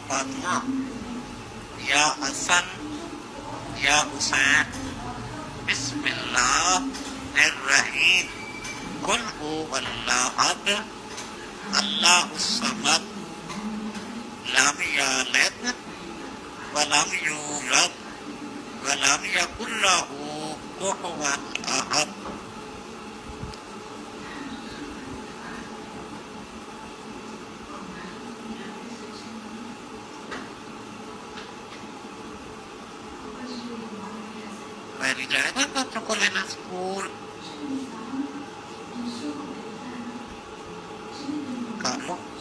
فاطمہ، یا حسن، یا حسین، بسم اللہ الرحیم، قل هو اللہ احد، اللہ الصمد، لم یلد ولم یولد ولم یکن له کفوا احد۔ پہلی جائے گا بچوں کو لینا اسکول، کاموں